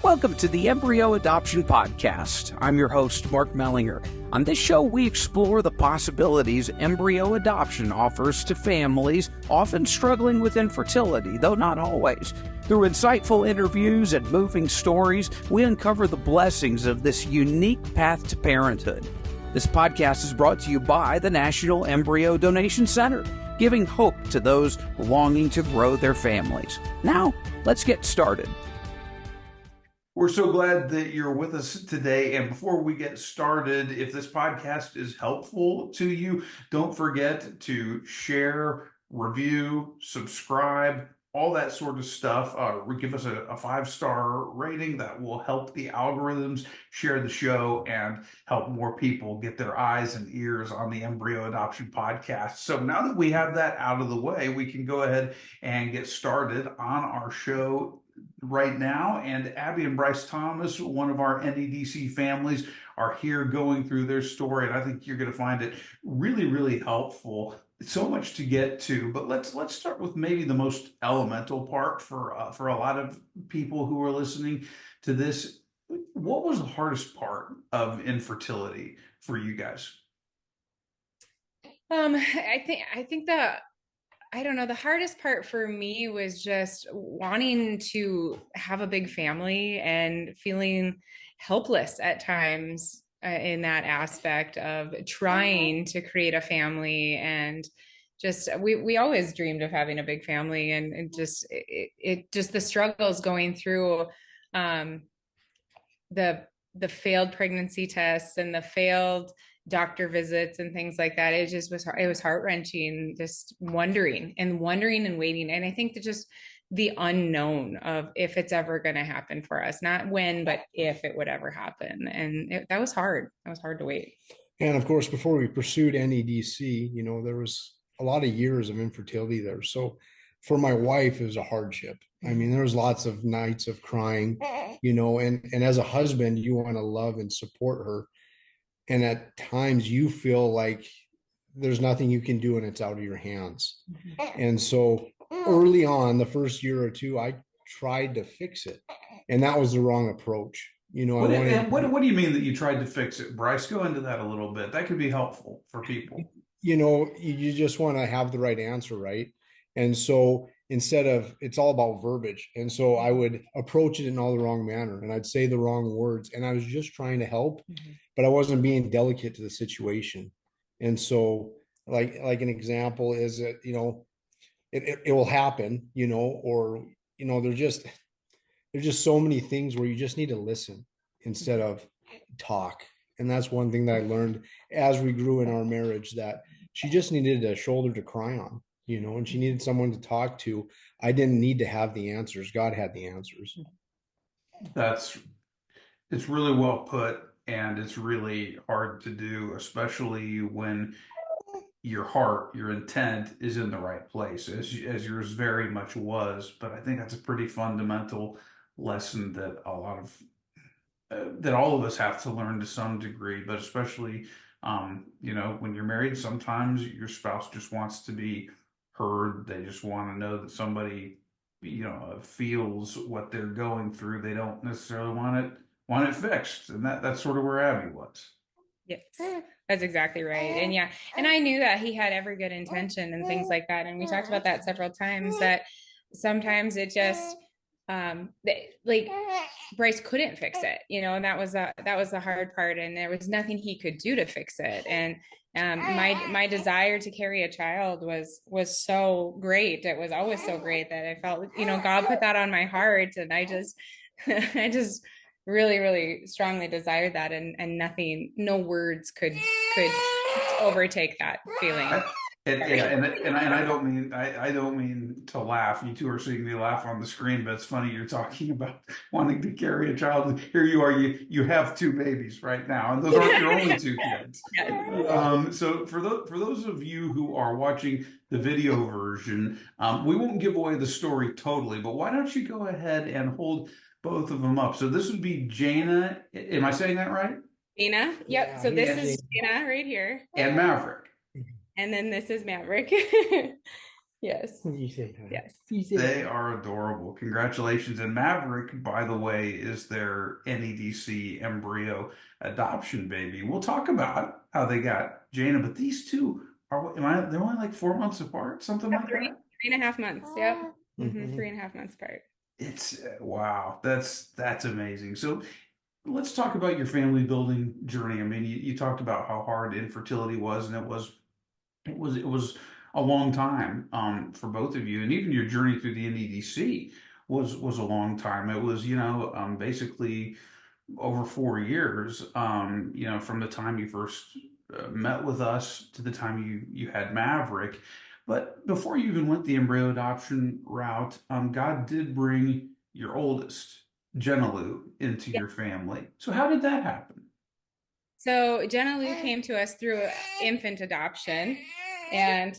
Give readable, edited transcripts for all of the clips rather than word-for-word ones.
Welcome to the Embryo Adoption Podcast. I'm your host, Mark Mellinger. On this show, we explore the possibilities embryo adoption offers to families often struggling with infertility, though not always. Through insightful interviews and moving stories, we uncover the blessings of this unique path to parenthood. This podcast is brought to you by the National Embryo Donation Center, giving hope to those longing to grow their families. Now, let's get started. We're so glad that you're with us today. And before we get started, if this podcast is helpful to you, don't forget to share, review, subscribe, all that sort of stuff. Give us a 5-star rating. That will help the algorithms share the show and help more people get their eyes and ears on the Embryo Adoption Podcast. So now that we have that out of the way, we can go ahead and get started on our show right now. And Abby and Bryce Thomas, one of our NEDC families, are here going through their story. And I think you're going to find it really, really helpful. So much to get to, but let's start with maybe the most elemental part for a lot of people who are listening to this. What was the hardest part of infertility for you guys? I think that, I don't know, the hardest part for me was just wanting to have a big family and feeling helpless at times in that aspect of trying to create a family. And just we always dreamed of having a big family, and just the struggles going through the failed pregnancy tests and the failed doctor visits and things like that. It was heart-wrenching, just wondering and waiting. And I think that just the unknown of if it's ever going to happen for us, not when, but if it would ever happen. And that was hard. That was hard to wait. And of course, before we pursued NEDC, there was a lot of years of infertility there. So for my wife, it was a hardship. I mean, there was lots of nights of crying, and as a husband, you want to love and support her. And at times you feel like there's nothing you can do and it's out of your hands. And so early on, the first year or two, I tried to fix it. And that was the wrong approach. What do you mean that you tried to fix it, Bryce? Go into that a little bit. That could be helpful for people. You just want to have the right answer, right? And so instead of, it's all about verbiage. And so I would approach it in all the wrong manner, and I'd say the wrong words, and I was just trying to help, but I wasn't being delicate to the situation. And so like an example is that, it will happen, or, there's just so many things where you just need to listen instead of talk. And that's one thing that I learned as we grew in our marriage, that she just needed a shoulder to cry on, and she needed someone to talk to. I didn't need to have the answers. God had the answers. It's really well put, and it's really hard to do, especially when your heart, your intent is in the right place, as yours very much was. But I think that's a pretty fundamental lesson that that all of us have to learn to some degree, but especially, when you're married, sometimes your spouse just wants to be heard. They just want to know that somebody, feels what they're going through. They don't necessarily want it fixed. And that's sort of where Abby was. Yes, that's exactly right. And yeah, and I knew that he had every good intention and things like that. And we talked about that several times, that sometimes it just, like Bryce couldn't fix it, and that was the hard part. And there was nothing he could do to fix it. And my desire to carry a child was so great. It was always so great that I felt, God put that on my heart. And I just really, really strongly desired that, and no words could overtake that feeling. And I don't mean to laugh. You two are seeing me laugh on the screen, but it's funny you're talking about wanting to carry a child. Here you are, you have 2 babies right now, and those aren't your only 2 kids. So for those of you who are watching the video version, we won't give away the story totally, but why don't you go ahead and hold both of them up? So this would be Jana. Am I saying that right? Jana. Yep. Yeah, so this is Jana right here. And Maverick. And then this is Maverick. Yes. You say that. Yes. They are adorable. Congratulations. And Maverick, by the way, is their NEDC embryo adoption baby. We'll talk about how they got Jana, but these two they're only like 4 months apart, something like three, that? 3.5 months. Yep. Mhm. 3.5 months apart. It's wow, that's amazing. So let's talk about your family building journey. I mean, you talked about how hard infertility was, and it was a long time for both of you, and even your journey through the NEDC was a long time. It was basically over 4 years. From the time you first met with us to the time you had Maverick. But before you even went the embryo adoption route, God did bring your oldest, Jenna Lou, into your family. So how did that happen? So Jenna Lou came to us through infant adoption and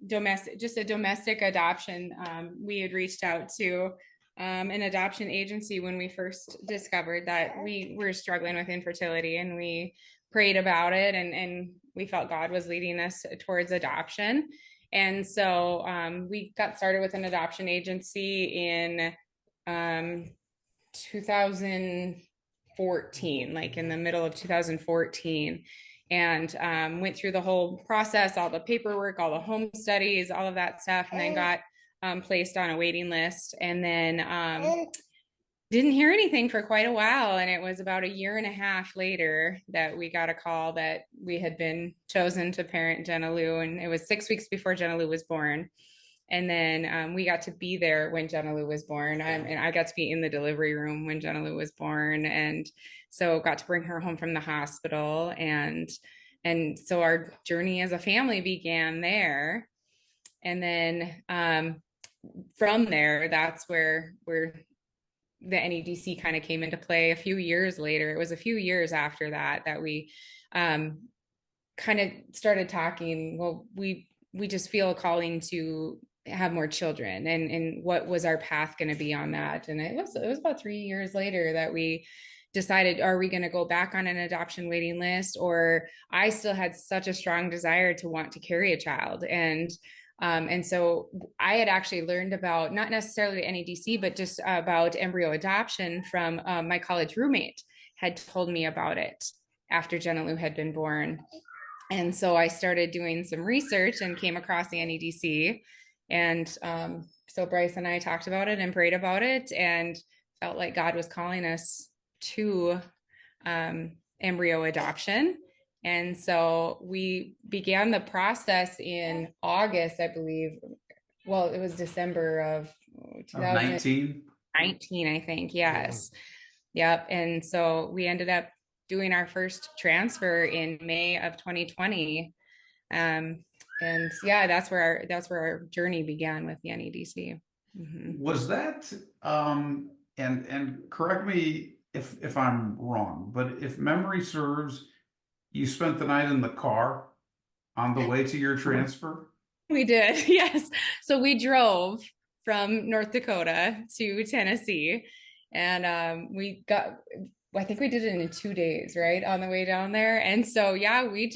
domestic adoption. We had reached out to an adoption agency when we first discovered that we were struggling with infertility, and we prayed about it, and we felt God was leading us towards adoption. And so we got started with an adoption agency in 2014, like in the middle of 2014, and went through the whole process, all the paperwork, all the home studies, all of that stuff, and then got placed on a waiting list, and then didn't hear anything for quite a while. And it was about 1.5 years later that we got a call that we had been chosen to parent Jenna Lou, and it was 6 weeks before Jenna Lou was born. And then we got to be there when Jenna Lou was born, and I got to be in the delivery room when Jenna Lou was born, and so got to bring her home from the hospital, and so our journey as a family began there. And then from there, that's where the NEDC kind of came into play a few years later. It was a few years after that we kind of started talking. Well, we just feel a calling to have more children, and what was our path going to be on that. And it was about 3 years later that we decided, are we going to go back on an adoption waiting list? Or I still had such a strong desire to want to carry a child. And so I had actually learned about, not necessarily the NEDC, but just about embryo adoption from my college roommate had told me about it after Jenna Lou had been born. And so I started doing some research and came across the NEDC. And so Bryce and I talked about it and prayed about it, and felt like God was calling us to embryo adoption. And so we began the process in August, I believe. Well, it was December of 2019, I think. Yes. Yeah. Yep. And so we ended up doing our first transfer in May of 2020. And yeah, that's where our journey began with the NEDC. Mm-hmm. Was that and correct me if I'm wrong, but if memory serves, you spent the night in the car on the way to your transfer? We did, yes. So we drove from North Dakota to Tennessee, and I think we did it in 2 days, right, on the way down there. And so, yeah, we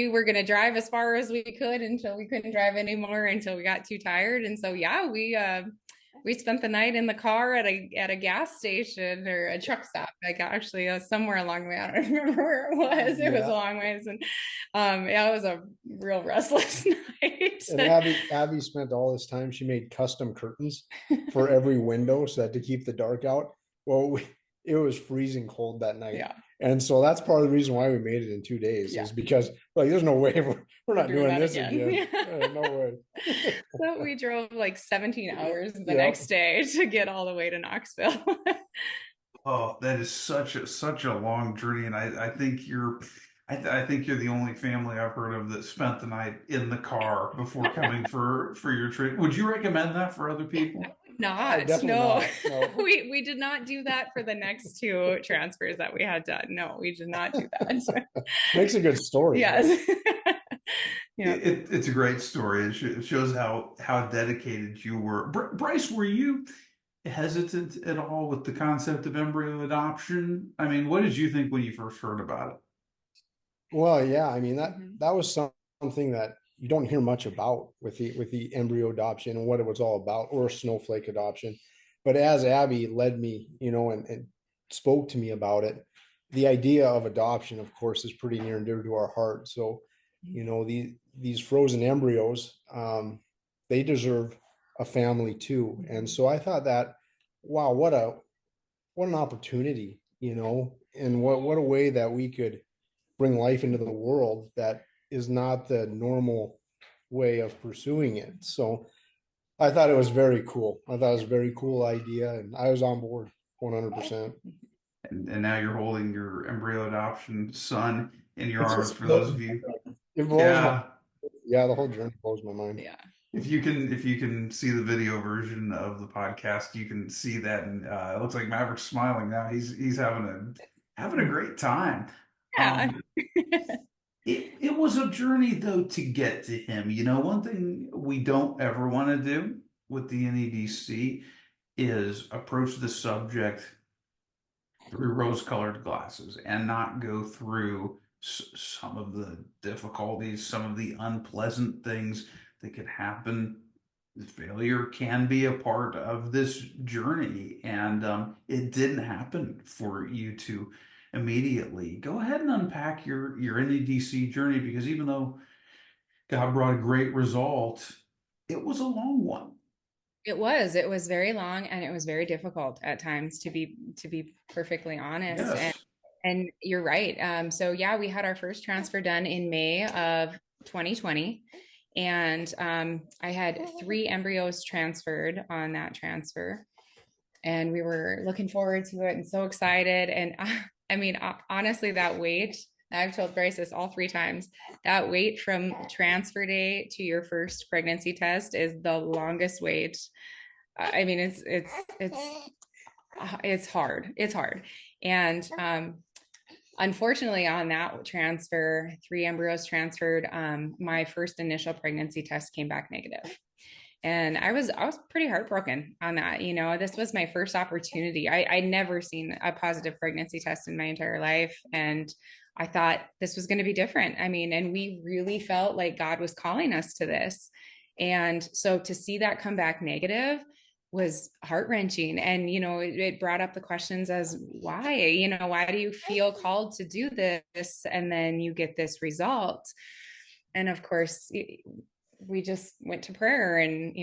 were going to drive as far as we could until we couldn't drive anymore, until we got too tired. And so, yeah, we spent the night in the car at a gas station or a truck stop, like actually somewhere along the way. I don't remember where it was. It was a long ways, and it was a real restless night. And Abby spent all this time. She made custom curtains for every window so that to keep the dark out. Well, it was freezing cold that night. Yeah. And so that's part of the reason why we made it in 2 days, is because like there's no way we're not doing this again. Yeah. No way. So we drove like 17 hours the next day to get all the way to Knoxville. Oh, that is such a long journey, and I think you're the only family I've heard of that spent the night in the car before coming for your trip. Would you recommend that for other people? No. We did not do that for the next 2 transfers that we had done. No, we did not do that. Makes a good story. Yes. Yeah. It's a great story. It shows how dedicated you were. Bryce, were you hesitant at all with the concept of embryo adoption? I mean, what did you think when you first heard about it? Well, yeah, I mean that was something that you don't hear much about with the embryo adoption and what it was all about, or snowflake adoption. But as Abby led me, and spoke to me about it, the idea of adoption, of course, is pretty near and dear to our heart. So, these frozen embryos, they deserve a family too. And so I thought that, wow, what an opportunity, and what a way that we could bring life into the world that is not the normal way of pursuing it. So I thought it was very cool. I thought it was a very cool idea, and I was on board 100%. And now you're holding your embryo adoption son in your arms, for blows those of you. It blows the whole journey blows my mind. Yeah. If you can see the video version of the podcast, you can see that, and it looks like Maverick's smiling now. He's having a great time. Yeah. It was a journey though to get to him. One thing we don't ever want to do with the NEDC is approach the subject through rose-colored glasses and not go through some of the difficulties, some of the unpleasant things that could happen. Failure can be a part of this journey, and it didn't happen for you two immediately. Go ahead and unpack your NEDC journey, because even though God brought a great result, it was a long one. It was very long, and it was very difficult at times, to be perfectly honest. Yes. And you're right. So yeah, we had our first transfer done in May of 2020. And I had 3 embryos transferred on that transfer, and we were looking forward to it and so excited. And I mean, honestly, that wait, I've told Bryce this all 3 times, that wait from transfer day to your first pregnancy test is the longest wait. I mean, it's hard. It's hard. And unfortunately, on that transfer, 3 embryos transferred, my first initial pregnancy test came back negative. And I was pretty heartbroken on that. This was my first opportunity. I'd never seen a positive pregnancy test in my entire life. And I thought this was going to be different. I mean, and we really felt like God was calling us to this. And so to see that come back negative was heart-wrenching. And, it brought up the questions as why, why do you feel called to do this? And then you get this result. And of course, we just went to prayer, and,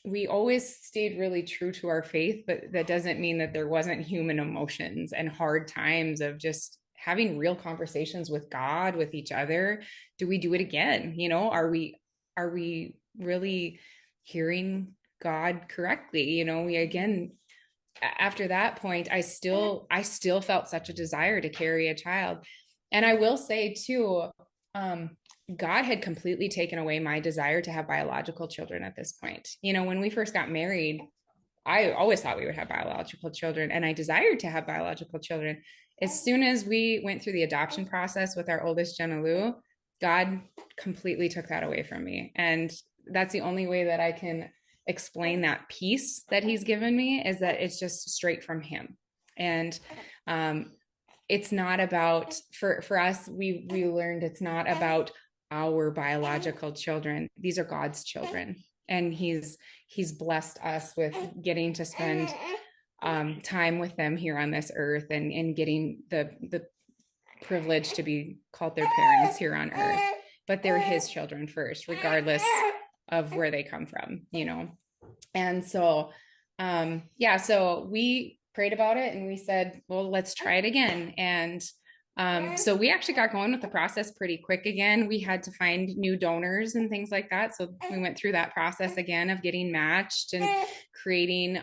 we always stayed really true to our faith, but that doesn't mean that there wasn't human emotions and hard times of just having real conversations with God, with each other. Do we do it again? Are we really hearing God correctly? We, again, after that point, I still felt such a desire to carry a child. And I will say too, God had completely taken away my desire to have biological children at this point. When we first got married, I always thought we would have biological children, and I desired to have biological children. As soon as we went through the adoption process with our oldest, Jenna Lou, God completely took that away from me. And that's the only way that I can explain that peace that he's given me, is that it's just straight from him. And it's not about, for us, we learned it's not about our biological children. These are God's children. And he's blessed us with getting to spend time with them here on this earth, and getting the privilege to be called their parents here on earth. But they're his children first, regardless of where they come from, And so, so we prayed about it, and we said, well, let's try it again. And so we actually got going with the process pretty quick again. We had to find new donors and things like that. So we went through that process again of getting matched and creating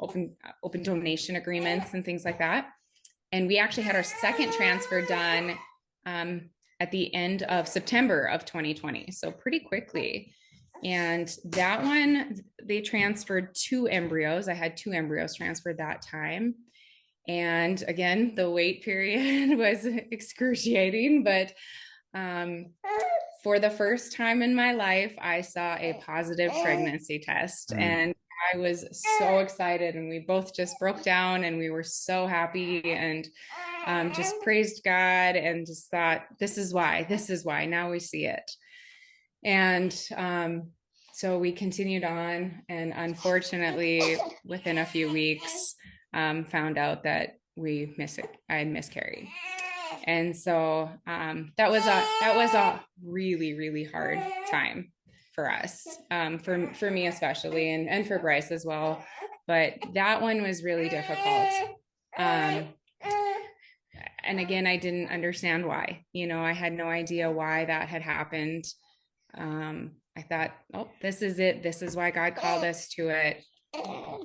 open donation agreements and things like that. And we actually had our second transfer done at the end of September of 2020. So pretty quickly. And that one, they transferred 2 embryos. I had 2 embryos transferred that time. And again, the wait period was excruciating, but for the first time in my life, I saw a positive pregnancy test. And I was so excited, and we both just broke down, and we were so happy, and just praised God, and just thought, this is why now we see it. And so we continued on, and unfortunately within a few weeks found out that I had miscarried. And so that was a really, really hard time for us, for me especially, and for Bryce as well. But that one was really difficult. And again, I didn't understand why. I had no idea why that had happened. I thought, oh, this is it. This is why God called us to it.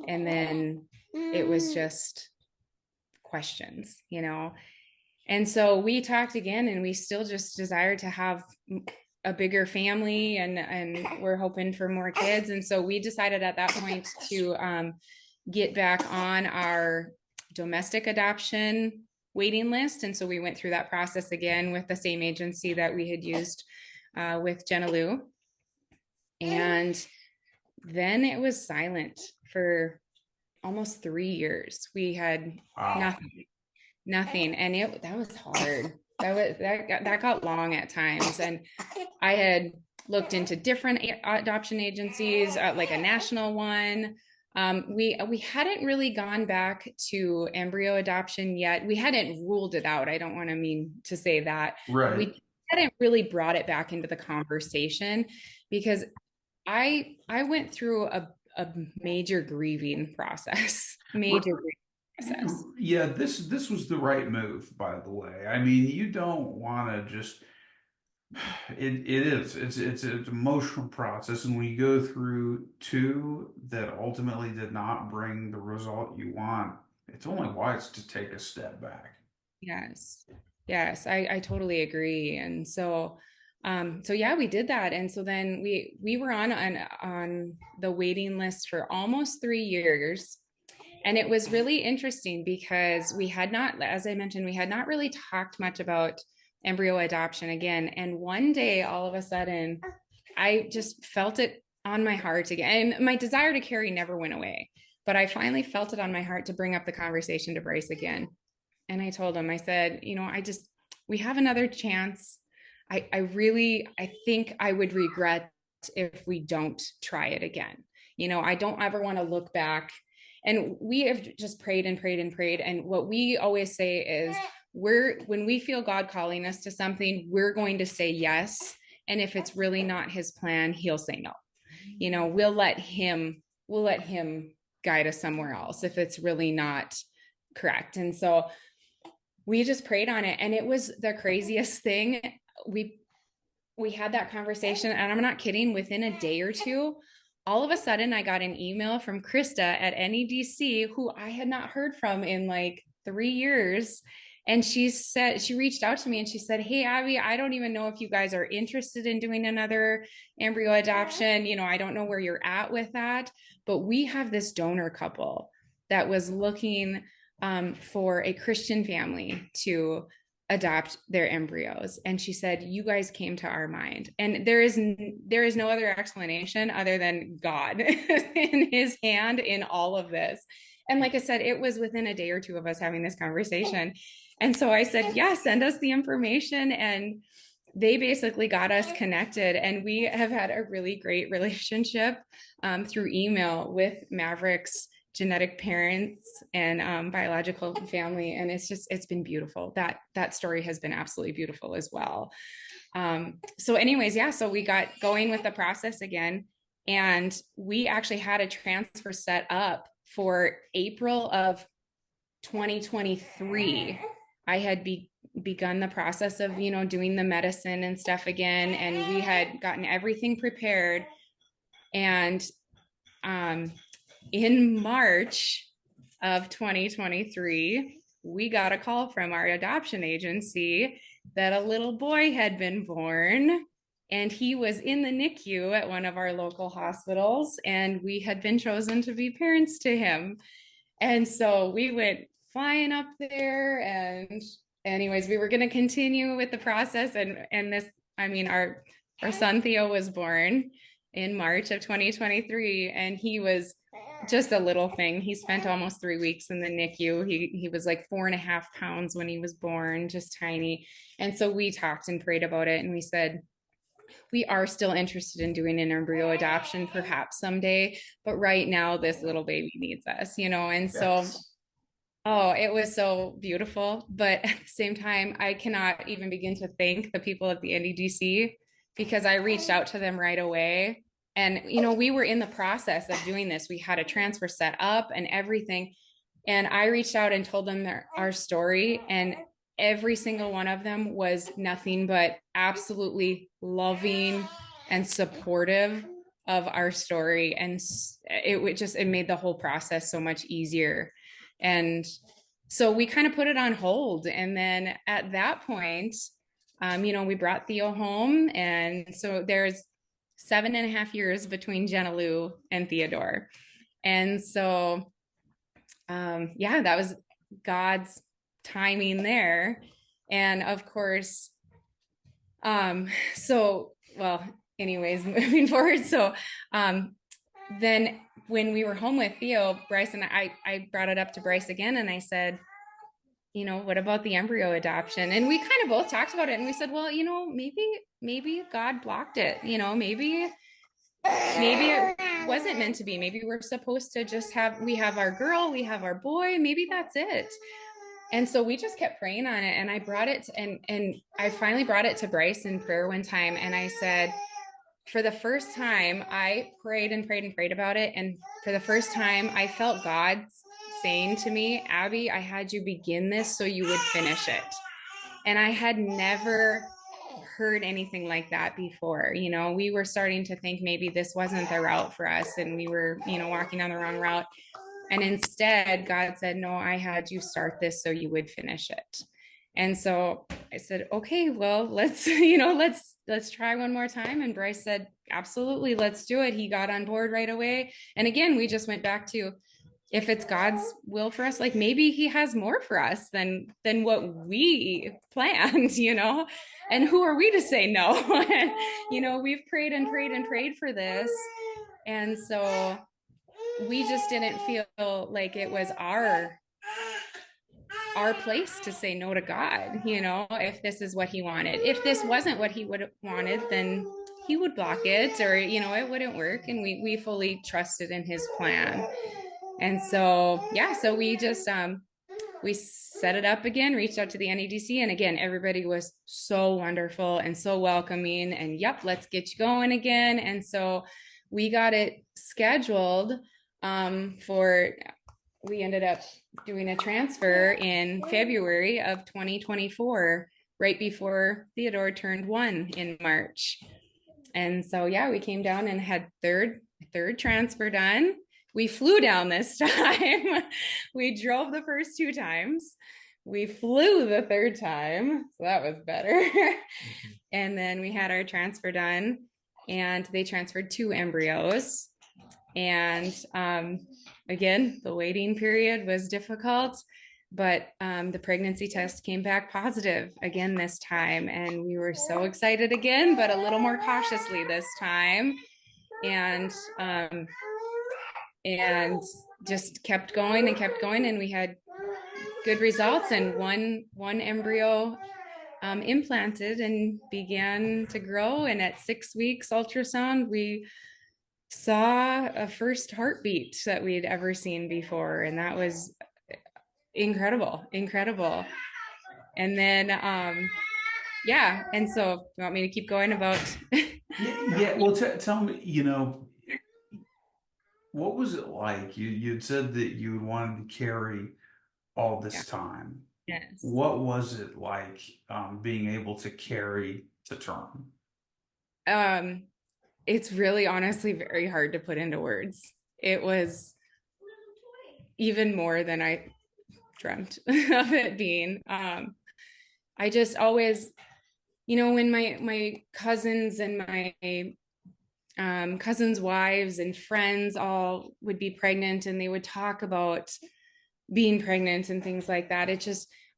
And then it was just questions, And so we talked again, and we still just desired to have a bigger family, and we're hoping for more kids. And so we decided at that point to get back on our domestic adoption waiting list. And so we went through that process again with the same agency that we had used with Jenna Lou. And then it was silent for almost 3 years. We had nothing. And that was hard. That got long at times. And I had looked into different adoption agencies, like a national one. We hadn't really gone back to embryo adoption yet. We hadn't ruled it out. I don't want to mean to say that. Right. We hadn't really brought it back into the conversation, because I went through a major grieving process. Yeah, this was the right move, by the way. I mean, you don't want to just it's an emotional process, and when you go through two that ultimately did not bring the result you want, it's only wise to take a step back. Yes, I totally agree. And so yeah, we did that. And so then we were on the waiting list for almost 3 years. And it was really interesting because we had not, as I mentioned, we had not really talked much about embryo adoption again. And one day, all of a sudden, I just felt it on my heart again. And my desire to carry never went away, but I finally felt it on my heart to bring up the conversation to Bryce again. And I told him, I said, we have another chance. I think I would regret if we don't try it again. I don't ever want to look back. And we have just prayed and prayed and prayed. And what we always say is, when we feel God calling us to something, we're going to say yes. And if it's really not his plan, he'll say no. We'll let him guide us somewhere else if it's really not correct. And so we just prayed on it. And it was the craziest thing. We had that conversation, and I'm not kidding, within a day or two, all of a sudden I got an email from Krista at NEDC, who I had not heard from in like 3 years. And she reached out to me and she said, "Hey, Abby, I don't even know if you guys are interested in doing another embryo adoption. I don't know where you're at with that, but we have this donor couple that was looking for a Christian family to adopt their embryos." And she said, "You guys came to our mind." And there is no other explanation other than God in his hand in all of this. And like I said, it was within a day or two of us having this conversation. And so I said, yeah, send us the information. And they basically got us connected. And we have had a really great relationship through email with Maverick's genetic parents and biological family. And it's been beautiful. That story has been absolutely beautiful as well. So anyways, yeah, so we got going with the process again. And we actually had a transfer set up for April of 2023. I had begun the process of, doing the medicine and stuff again. And we had gotten everything prepared. And in March of 2023, we got a call from our adoption agency that a little boy had been born, and he was in the NICU at one of our local hospitals, and we had been chosen to be parents to him. And so we went flying up there, and anyways, we were going to continue with the process. And this, our son Theo was born in March of 2023, and he was just a little thing. He spent almost 3 weeks in the NICU. He was like 4.5 pounds when he was born, just tiny. And so we talked and prayed about it. And we said, we are still interested in doing an embryo adoption perhaps someday, but right now this little baby needs us, And so, oh, it was so beautiful. But at the same time, I cannot even begin to thank the people at the NEDC, because I reached out to them right away. And, we were in the process of doing this. We had a transfer set up and everything. And I reached out and told them our story, and every single one of them was nothing but absolutely loving and supportive of our story. And it made the whole process so much easier. And so we kind of put it on hold. And then at that point, we brought Theo home. And so there's 7.5 years between Jenna Lou and Theodore. And so, that was God's timing there. And of course, moving forward. So, then when we were home with Theo, Bryce and I brought it up to Bryce again. And I said, what about the embryo adoption? And we kind of both talked about it. And we said, well, maybe God blocked it. Maybe it wasn't meant to be. Maybe we're supposed to just we have our girl, we have our boy. Maybe that's it. And so we just kept praying on it. And I brought it and I finally brought it to Bryce in prayer one time. And I said, for the first time, I prayed and prayed and prayed about it. And for the first time, I felt God saying to me, Abby, I had you begin this so you would finish it. And I had never heard anything like that before. We were starting to think maybe this wasn't the route for us, and we were, walking down the wrong route. And instead, God said, no, I had you start this so you would finish it. And so I said, okay, well, let's try one more time. And Bryce said, absolutely, let's do it. He got on board right away. And again, we just went back to, if it's God's will for us, like maybe he has more for us than what we planned, and who are we to say no? And, we've prayed and prayed and prayed for this. And so we just didn't feel like it was our place to say no to God, if this is what he wanted. If this wasn't what he would have wanted, then he would block it, or, it wouldn't work. And we fully trusted in his plan. And so, so we just, we set it up again, reached out to the NEDC. And again, everybody was so wonderful and so welcoming, and let's get you going again. And so we got it scheduled we ended up doing a transfer in February of 2024, right before Theodore turned 1 in March. And so, we came down and had third transfer done. We flew down this time. We drove the first 2 times. We flew the third time. So that was better. And then we had our transfer done, and they transferred 2 embryos. And again, the waiting period was difficult, but the pregnancy test came back positive again this time. And we were so excited again, but a little more cautiously this time. And just kept going. And we had good results, and one embryo implanted and began to grow. And at 6 weeks ultrasound, we saw a first heartbeat that we'd ever seen before. And that was incredible. And then, and so you want me to keep going about? Well, tell me, what was it like? You'd said that you wanted to carry all this time. Yes. What was it like being able to carry to term? It's really honestly very hard to put into words. It was even more than I dreamt of it being. I just always, when my cousins and my cousins' wives and friends all would be pregnant, and they would talk about being pregnant and things like that,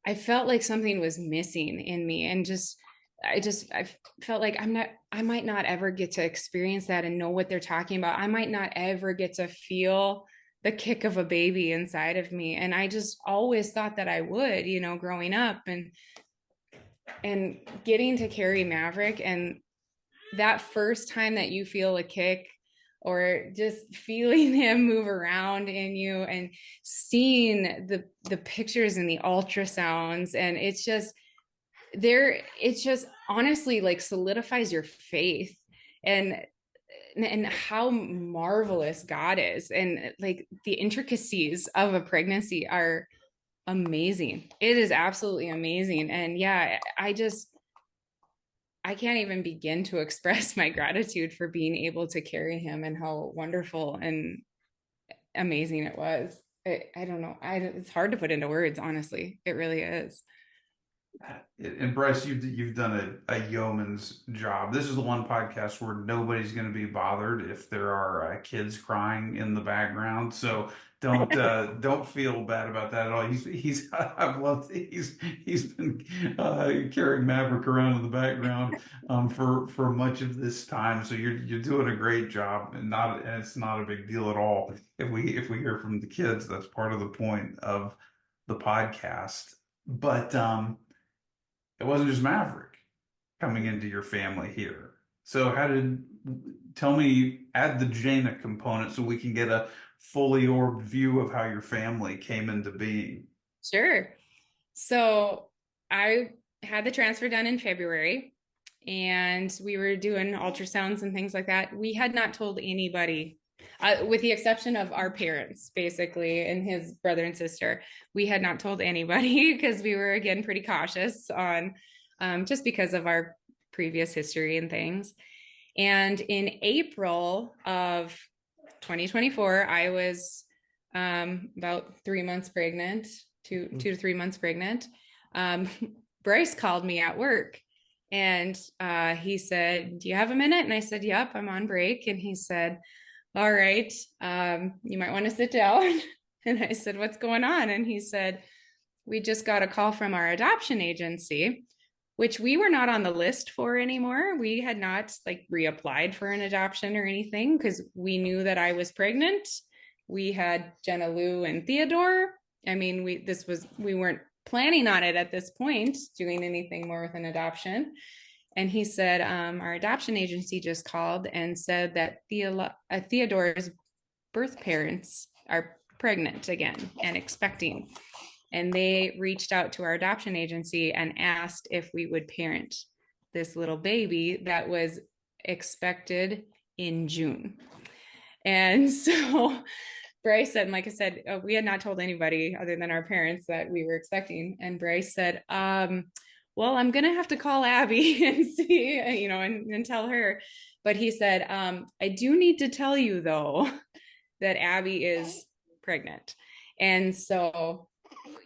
I felt like something was missing in me. And I felt like I might not ever get to experience that and know what they're talking about. I might not ever get to feel the kick of a baby inside of me. And I just always thought that I would, growing up and getting to carry Maverick, and that first time that you feel a kick or just feeling him move around in you and seeing the pictures and the ultrasounds, and it's just honestly like solidifies your faith and how marvelous God is, and like the intricacies of a pregnancy are amazing. It is absolutely amazing. And yeah, I can't even begin to express my gratitude for being able to carry him and how wonderful and amazing it was. I don't know. It's hard to put into words, honestly. It really is. And Bryce, you've done a yeoman's job. This is the one podcast where nobody's going to be bothered if there are kids crying in the background. So don't feel bad about that at all. I've loved he's been carrying Maverick around in the background for much of this time. So you're doing a great job, and it's not a big deal at all if we hear from the kids. That's part of the point of the podcast. But it wasn't just Maverick coming into your family here. So add the Jaina component so we can get a fully orbed view of how your family came into being. Sure. So I had the transfer done in February, and we were doing ultrasounds and things like that. We had not told anybody, with the exception of our parents, basically, and his brother and sister. We had not told anybody because we were, again, pretty cautious on just because of our previous history and things. And in April of 2024, I was about 3 months pregnant, two to 3 months pregnant. Bryce called me at work, and he said, "Do you have a minute?" And I said, "Yep, I'm on break." And he said, "All right, you might want to sit down." And I said, "What's going on?" And he said, "We just got a call from our adoption agency," which we were not on the list for anymore. We had not reapplied for an adoption or anything because we knew that I was pregnant. We had Jenna Lou and Theodore. I mean, we weren't planning on it at this point, doing anything more with an adoption. And he said, our adoption agency just called and said that Theodore's birth parents are pregnant again and expecting. And they reached out to our adoption agency and asked if we would parent this little baby that was expected in June. And so Bryce said, and like I said, we had not told anybody other than our parents that we were expecting. And Bryce said, well, I'm going to have to call Abby and see, and tell her. But he said, I do need to tell you, though, that Abby is pregnant. And so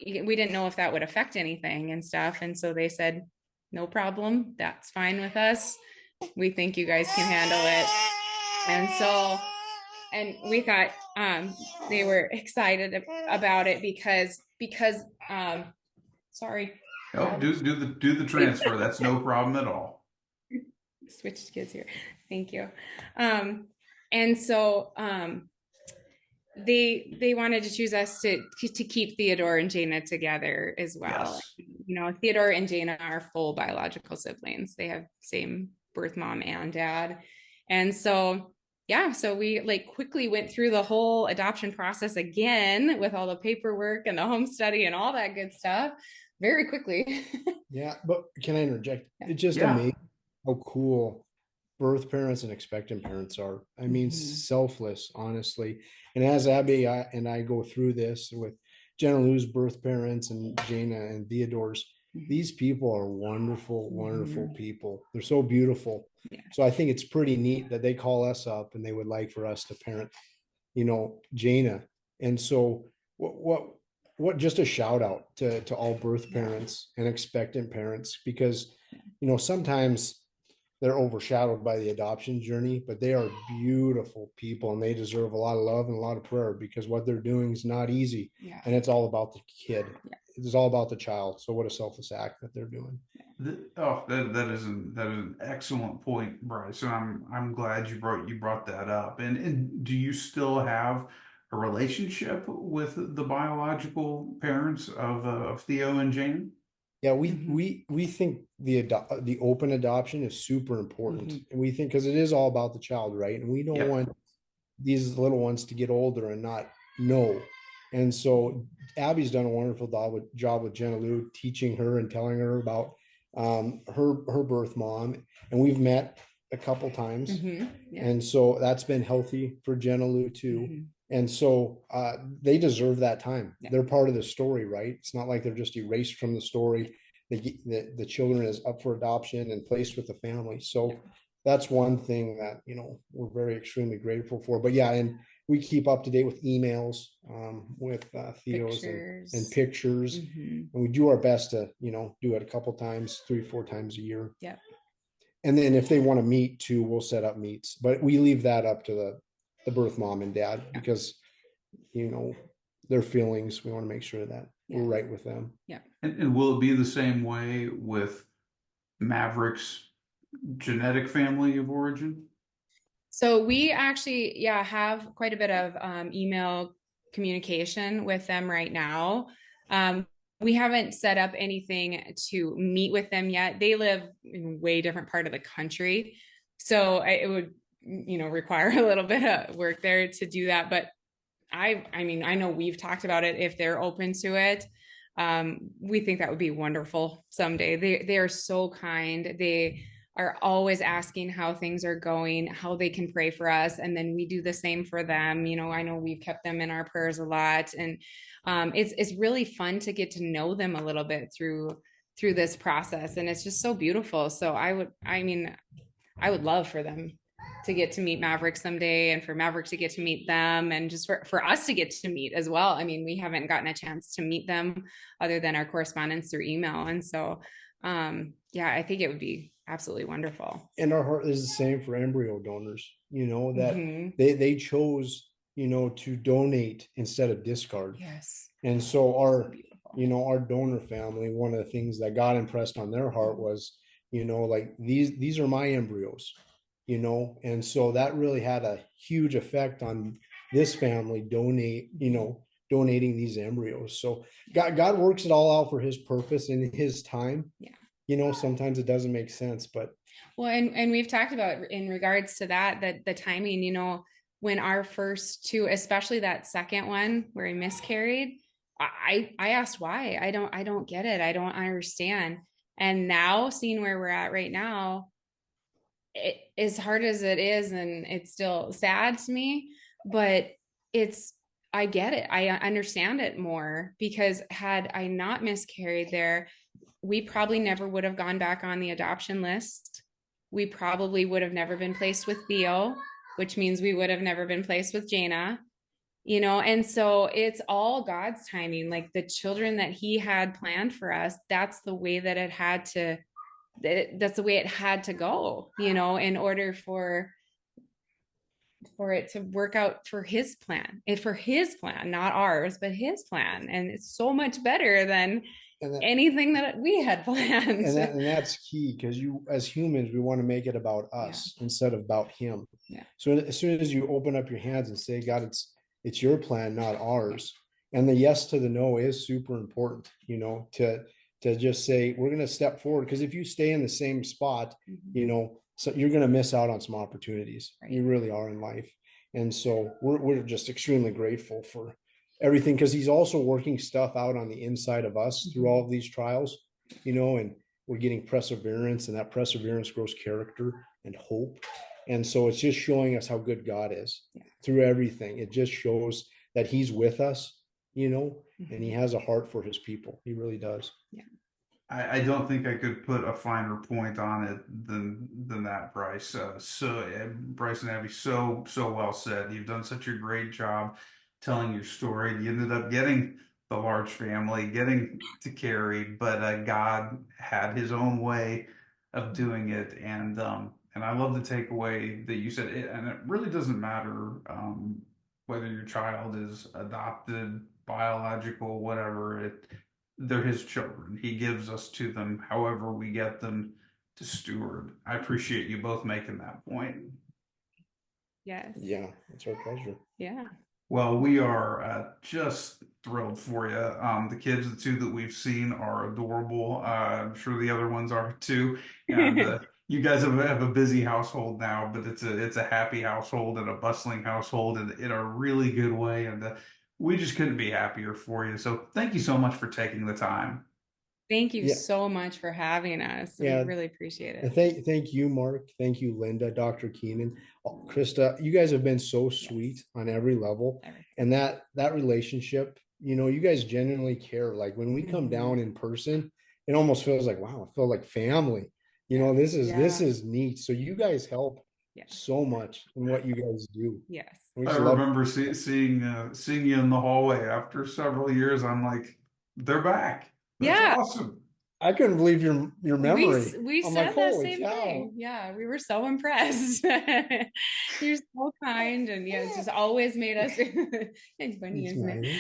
we didn't know if that would affect anything and stuff. And so they said, no problem. That's fine with us. We think you guys can handle it. And we thought they were excited about it because sorry. Oh, do the transfer. That's no problem at all. Switched kids here. Thank you. And so they wanted to choose us to keep Theodore and Jaina together as well. Yes. Theodore and Jaina are full biological siblings. They have same birth mom and dad. And so so we quickly went through the whole adoption process again with all the paperwork and the home study and all that good stuff very quickly. Yeah, but can I interject? It's just amazing how cool birth parents and expectant parents are. I mean, selfless, honestly. And as Abby and I go through this with Jenna Lou's birth parents and Jaina and Theodore's, these people are wonderful, wonderful people. They're so beautiful. Yeah. So I think it's pretty neat that they call us up and they would like for us to parent, Jaina. And so what just a shout out to all birth parents and expectant parents, because, sometimes they're overshadowed by the adoption journey, but they are beautiful people and they deserve a lot of love and a lot of prayer because what they're doing is not easy. Yeah. And it's all about the kid. Yeah. It's all about the child. So what a selfless act that they're doing. That is an excellent point, Bryce. And I'm glad you brought that up. And do you still have a relationship with the biological parents of Theo and Jane? Yeah, Mhm. we think the open adoption is super important, Mhm. and we think because it is all about the child, right? And we don't Yep. want these little ones to get older and not know. And so Abby's done a wonderful job with Jenna Lou, teaching her and telling her about her birth mom, and we've met a couple times, Yeah. and so that's been healthy for Jenna Lou too. Mhm. And so they deserve that time. Yeah. They're part of the story, right? It's not like they're just erased from the story. The children is up for adoption and placed with the family. So that's one thing that, we're very extremely grateful for. But yeah, and we keep up to date with emails, with Theo's and pictures. Mhm. And we do our best to, do it a couple times, 3-4 times a year. Yep. And then if they want to meet too, we'll set up meets. But we leave that up to the birth mom and dad because, their feelings, we want to make sure that we're right with them. Yeah. And will it be the same way with Maverick's genetic family of origin? So we actually, have quite a bit of email communication with them right now. We haven't set up anything to meet with them yet. They live in a way different part of the country. So it would, require a little bit of work there to do that. But I mean, I know we've talked about it. If they're open to it, we think that would be wonderful someday. They are so kind. They are always asking how things are going, how they can pray for us, and then we do the same for them. I know we've kept them in our prayers a lot, and it's really fun to get to know them a little bit through this process, and it's just so beautiful. So I would love for them to get to meet Maverick someday, and for Maverick to get to meet them, and just for us to get to meet as well. I mean, we haven't gotten a chance to meet them other than our correspondence through email. And so, I think it would be absolutely wonderful. And our heart is the same for embryo donors, that Mhm. they chose, to donate instead of discard. Yes. And so our, Beautiful. our donor family, one of the things that God impressed on their heart was, like these are my embryos, and so that really had a huge effect on this family donating these embryos. So God works it all out for his purpose in his time. Yeah. Sometimes it doesn't make sense, but Well, and we've talked about in regards to that the timing, when our first two, especially that second one where he miscarried, I asked why. I don't get it. I don't understand. And now seeing where we're at right now, as hard as it is, and it's still sad to me, but I get it. I understand it more, because had I not miscarried there, we probably never would have gone back on the adoption list. We probably would have never been placed with Theo, which means we would have never been placed with Jaina, and so it's all God's timing. Like the children that he had planned for us, that's the way that that's the way it had to go, in order for it to work out for his plan, not ours, but his plan. And it's so much better than anything that we had planned. And that's key, because as humans, we want to make it about us instead of about him. Yeah. So as soon as you open up your hands and say, God, it's your plan, not ours. And the yes to the no is super important, to just say, we're going to step forward. Because if you stay in the same spot, so you're going to miss out on some opportunities. Right. You really are in life. And so we're just extremely grateful for everything, because he's also working stuff out on the inside of us through all of these trials, and we're getting perseverance, and that perseverance grows character and hope. And so it's just showing us how good God is through everything. It just shows that he's with us, and he has a heart for his people. He really does. Yeah. I don't think I could put a finer point on it than that, Bryce. Bryce and Abby, so well said. You've done such a great job telling your story. You ended up getting the large family, getting to carry, but God had his own way of doing it. And I love the takeaway that you said, and it really doesn't matter whether your child is adopted, biological, whatever. They're his children. He gives us to them however we get them to steward. I appreciate you both making that point. Yes. Yeah, it's our pleasure. Yeah. Well, we are just thrilled for you. The kids, the two that we've seen, are adorable. I'm sure the other ones are too. And you guys have a busy household now, but it's a happy household and a bustling household in a really good way. And we just couldn't be happier for you. So thank you so much for taking the time. Thank you so much for having us. We really appreciate it. And thank you, Mark. Thank you, Linda, Dr. Keenan, Krista. You guys have been so sweet on every level. And that relationship, you guys genuinely care. Like when we come down in person, it almost feels like, wow, I feel like family. This is neat. So you guys help so much in what you guys do. Yes. I remember seeing you in the hallway after several years. I'm like, they're back. That's awesome. I couldn't believe your memory. We said that same thing. Yeah, we were so impressed. You're so kind, and it's just always made us. It's funny, isn't it?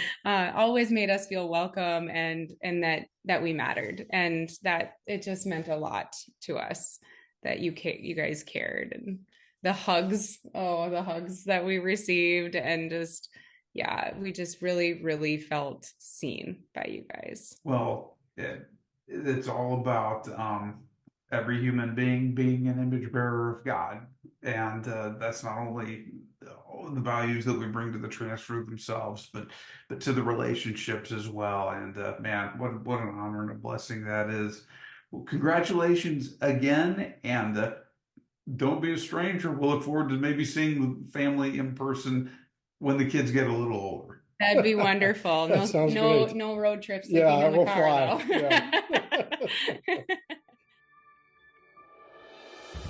Always made us feel welcome, and that we mattered, and that it just meant a lot to us that you guys cared, and the hugs that we received, and just. Yeah, we just really, really felt seen by you guys. Well, it's all about every human being an image bearer of God. And that's not only the values that we bring to the transfer themselves, but to the relationships as well. And man, what an honor and a blessing that is. Well, congratulations again. And don't be a stranger. We'll look forward to maybe seeing the family in person when the kids get a little older. That'd be wonderful. No road trips. We'll fly.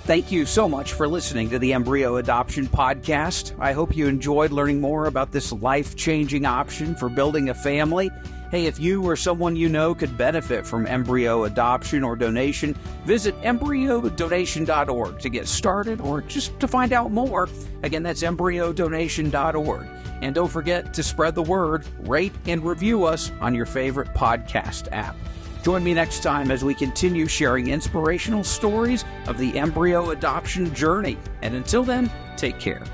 Thank you so much for listening to the Embryo Adoption Podcast. I hope you enjoyed learning more about this life-changing option for building a family. Hey, if you or someone you know could benefit from embryo adoption or donation, visit embryodonation.org to get started or just to find out more. Again, that's embryodonation.org. And don't forget to spread the word, rate, and review us on your favorite podcast app. Join me next time as we continue sharing inspirational stories of the embryo adoption journey. And until then, take care.